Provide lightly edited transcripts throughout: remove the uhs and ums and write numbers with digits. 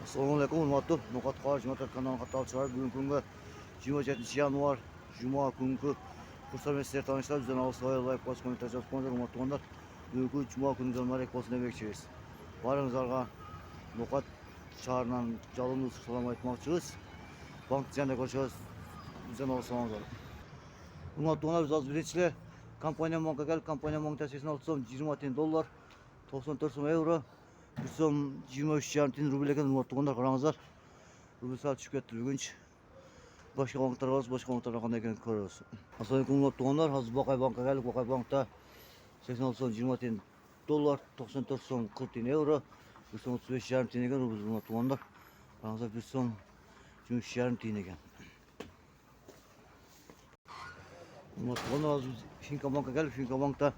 Assalamualaikum hurmatli No'xat Xorijiy kanali qatorchilar. Bugungi kunga 27 yanvar Juma kungi kurslar sizlar tanishlar bizden Avstraliya Live Post komitesi sponsor hurmatli. Bugungi Juma kunida marek olsun demekçiyiz. Barыңızlarga No'xat şahrinden жалынды салам айтмакчыбыз. Банк жанында көрüşөбүз. Bizden алсаңыздар. Hurmatli biz az birinчиле компания банкка келип, компания банк тәсесин алсам 20 тиын доллар, 94 сом евро. Bir son 23,5 тиын рубль екен, hurmatli қараңыздар. Rubl saat düşüp ketти бүгүнчү. Başka banklar var, başka banklar kандай экенин көрөбүз. Assalamualaikum hurmatli hazır Bakay Bank'a geldik. Bakay Bank'ta 86 son 20 тиын доллар, 94 son 40 тиын евро. Bir son 35,5 тиын екен rubl hurmatli. Қараңыздар, bir son 23,5 тиын екен. Hurmatli hazır Finka Bank'a geldik. Finka Bank'ta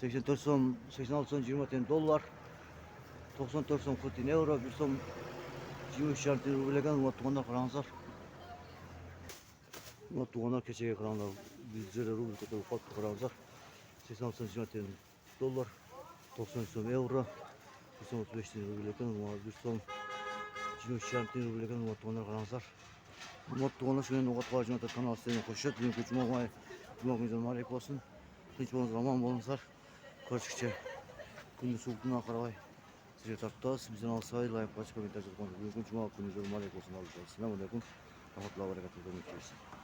84 son 86 son 20 тиын доллар. 94 son 40 euro, bir son 23,5 tane ruble ekan, hurmatli qarаңыздар. Hurmatli kechagi qarаңыздар, bizlere ruble ko'tarib qolibdi qarаңыздар. 86 son 20 tane dollar, 90 son euro, bir son 35 tane ruble ekan, bir son 23,5 tane ruble ekan, hurmatli qarаңыздар. Hurmatli şuna No'xat Xorijiy kanalı sizlerine qo'shib, bugungi Cuma gününüz mübarek olsun. Tinch bo'linglar, omon bo'linglar. Ko'rishguncha kunni sovuqluğuna qaramay sizce tarttas bizden alsaydı like, başka komentar yazın. Bugün Cuma gününüz mübarek olsun. Assalamu alaikum. Rahmetullahi ve berekatuhu.